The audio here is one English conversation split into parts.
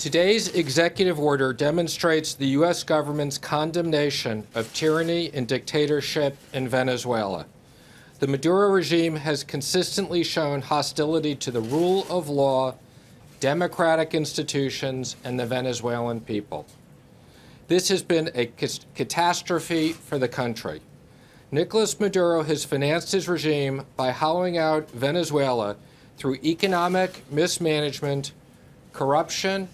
Today's executive order demonstrates the U.S. government's condemnation of tyranny and dictatorship in Venezuela. The Maduro regime has consistently shown hostility to the rule of law, democratic institutions, and the Venezuelan people. This has been a catastrophe for the country. Nicolás Maduro has financed his regime by hollowing out Venezuela through economic mismanagement, corruption,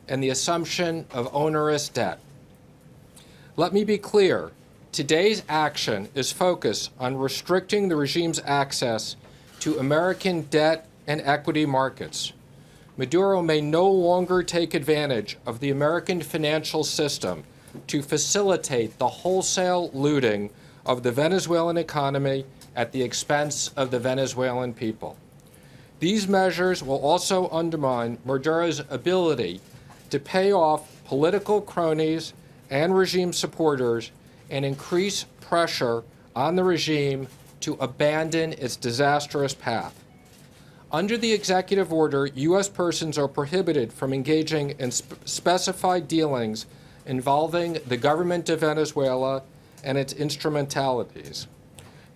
and the assumption of onerous debt. Let me be clear. Today's action is focused on restricting the regime's access to American debt and equity markets. Maduro may no longer take advantage of the American financial system to facilitate the wholesale looting of the Venezuelan economy at the expense of the Venezuelan people. These measures will also undermine Maduro's ability to pay off political cronies and regime supporters and increase pressure on the regime to abandon its disastrous path. Under the executive order, U.S. persons are prohibited from engaging in specified dealings involving the government of Venezuela and its instrumentalities.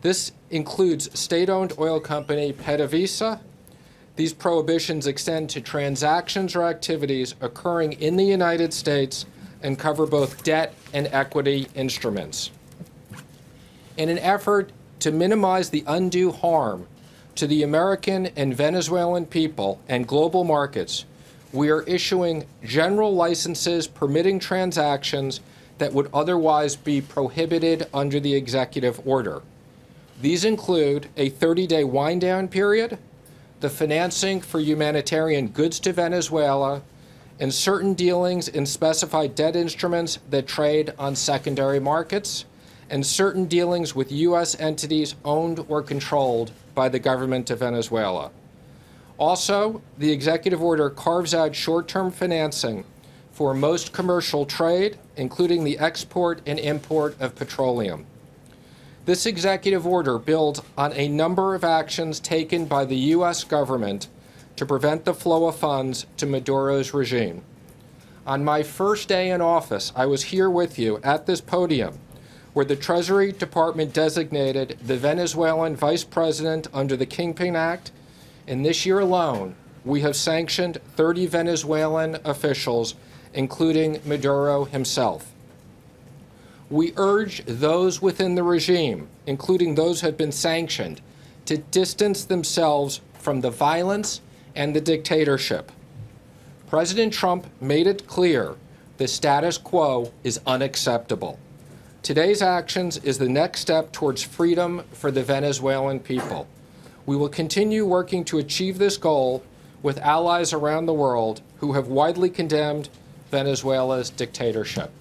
This includes state-owned oil company PDVSA. These prohibitions extend to transactions or activities occurring in the United States and cover both debt and equity instruments. In an effort to minimize the undue harm to the American and Venezuelan people and global markets, we are issuing general licenses permitting transactions that would otherwise be prohibited under the executive order. These include a 30-day wind-down period, the financing for humanitarian goods to Venezuela, and certain dealings in specified debt instruments that trade on secondary markets, and certain dealings with U.S. entities owned or controlled by the government of Venezuela. Also, the executive order carves out short-term financing for most commercial trade, including the export and import of petroleum. This executive order builds on a number of actions taken by the U.S. government to prevent the flow of funds to Maduro's regime. On my first day in office, I was here with you at this podium where the Treasury Department designated the Venezuelan vice president under the Kingpin Act, and this year alone, we have sanctioned 30 Venezuelan officials, including Maduro himself. We urge those within the regime, including those who have been sanctioned, to distance themselves from the violence and the dictatorship. President Trump made it clear the status quo is unacceptable. Today's actions is the next step towards freedom for the Venezuelan people. We will continue working to achieve this goal with allies around the world who have widely condemned Venezuela's dictatorship.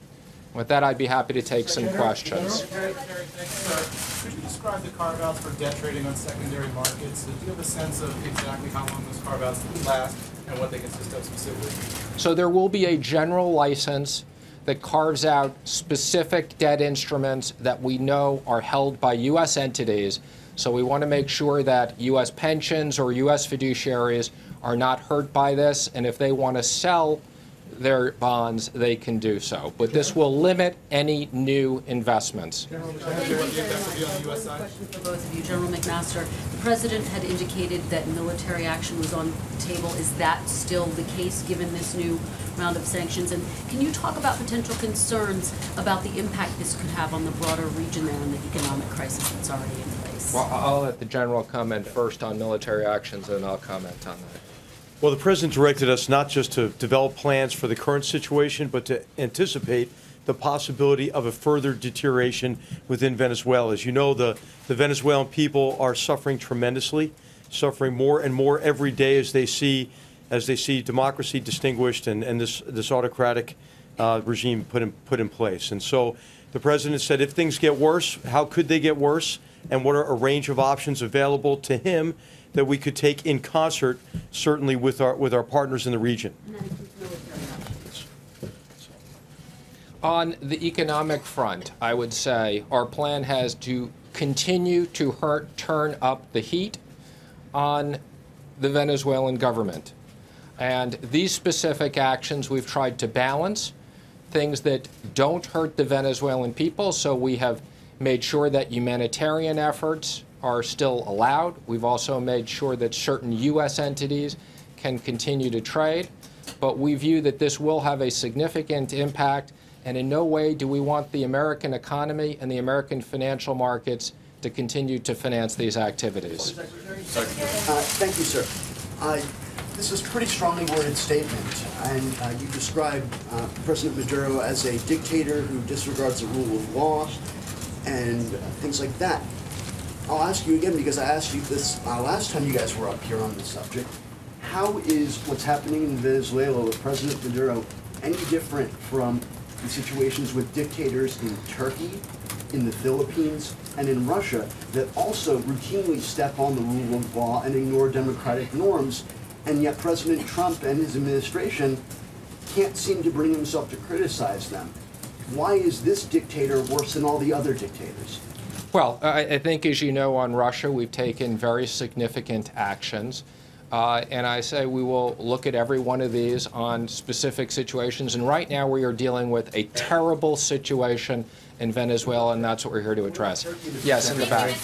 With that, I'd be happy to take some questions. Could you describe the carve-outs for debt trading on secondary markets? Do you have a sense of exactly how long those carve-outs last and what they consist of specifically? So there will be a general license that carves out specific debt instruments that we know are held by U.S. entities. So we want to make sure that U.S. pensions or U.S. fiduciaries are not hurt by this, and if they want to sell their bonds, they can do so. But this will limit any new investments. Question for both of you. General McMaster, the President had indicated that military action was on the table. Is that still the case given this new round of sanctions? And can you talk about potential concerns about the impact this could have on the broader region there and the economic crisis that's already in place? Well, I'll let the General comment first on military actions, and I'll comment on that. Well, the President directed us not just to develop plans for the current situation, but to anticipate the possibility of a further deterioration within Venezuela. As you know, the Venezuelan people are suffering tremendously, suffering more and more every day as they see democracy distinguished and this autocratic regime put in place. And so the President said, if things get worse, how could they get worse? And what are a range of options available to him that we could take in concert, certainly with our partners in the region. And that includes military actions. On the economic front, I would say our plan has to continue to turn up the heat on the Venezuelan government. And these specific actions we've tried to balance, things that don't hurt the Venezuelan people, so we have made sure that humanitarian efforts are still allowed. We've also made sure that certain U.S. entities can continue to trade. But we view that this will have a significant impact, and in no way do we want the American economy and the American financial markets to continue to finance these activities. Thank you, sir. This is a pretty strongly worded statement, and you describe President Maduro as a dictator who disregards the rule of law and things like that. I'll ask you again, because I asked you this last time you guys were up here on this subject. How is what's happening in Venezuela with President Maduro any different from the situations with dictators in Turkey, in the Philippines, and in Russia that also routinely step on the rule of law and ignore democratic norms, and yet President Trump and his administration can't seem to bring himself to criticize them? Why is this dictator worse than all the other dictators? Well, I think, as you know, on Russia, we've taken very significant actions. And I say we will look at every one of these on specific situations. And right now we are dealing with a terrible situation in Venezuela, and that's what we're here to address. Yes, in the back.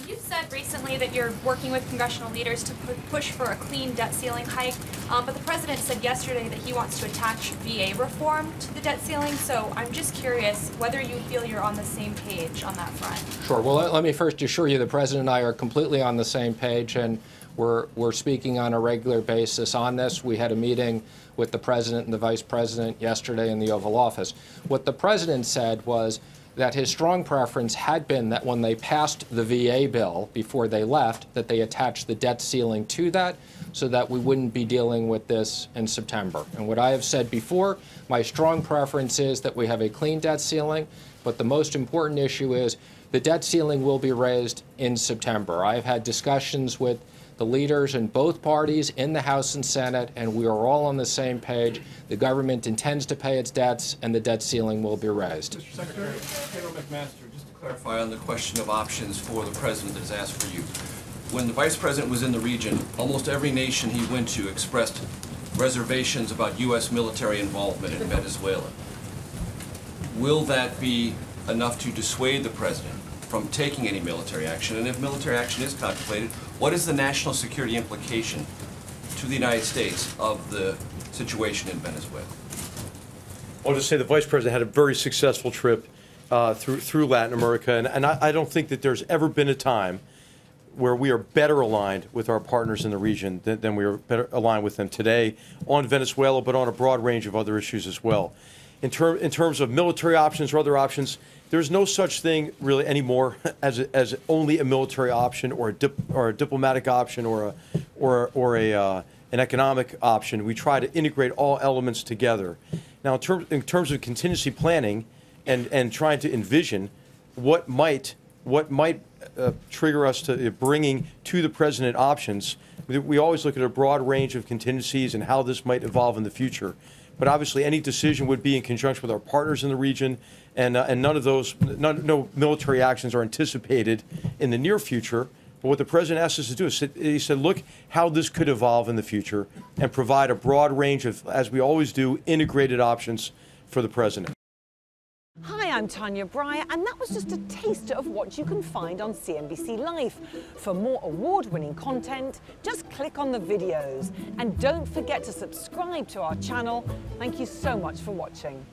You've said recently that you're working with congressional leaders to push for a clean debt ceiling hike, but the president said yesterday that he wants to attach VA reform to the debt ceiling. So I'm just curious whether you feel you're on the same page on that front. Sure. Well, let me first assure you the president and I are completely on the same page, and we're speaking on a regular basis on this. We had a meeting with the president and the vice president yesterday in the Oval Office. What the president said was that his strong preference had been that when they passed the VA bill before they left, that they attached the debt ceiling to that so that we wouldn't be dealing with this in September. And what I have said before, my strong preference is that we have a clean debt ceiling, but the most important issue is the debt ceiling will be raised in September. I've had discussions with the leaders in both parties in the House and Senate, and we are all on the same page. The government intends to pay its debts, and the debt ceiling will be raised. Mr. Secretary, General McMaster, just to clarify on the question of options for the president that is asked for you. When the vice president was in the region, almost every nation he went to expressed reservations about U.S. military involvement in Venezuela. Will that be enough to dissuade the president from taking any military action? And if military action is contemplated, what is the national security implication to the United States of the situation in Venezuela? I'll just say the vice president had a very successful trip through Latin America, and I don't think that there's ever been a time where we are better aligned with our partners in the region than we are better aligned with them today on Venezuela, but on a broad range of other issues as well. In terms of military options or other options, there's no such thing really anymore as only a military option or a diplomatic option or an economic option. We try to integrate all elements together. Now, in terms of contingency planning and trying to envision what might trigger us to bringing to the president options, we always look at a broad range of contingencies and how this might evolve in the future. But obviously, any decision would be in conjunction with our partners in the region, and no military actions are anticipated in the near future. But what the president asked us to do is he said, look how this could evolve in the future and provide a broad range of, as we always do, integrated options for the president. Hi, I'm Tanya Breyer, and that was just a taster of what you can find on CNBC Live. For more award-winning content, just click on the videos. And don't forget to subscribe to our channel. Thank you so much for watching.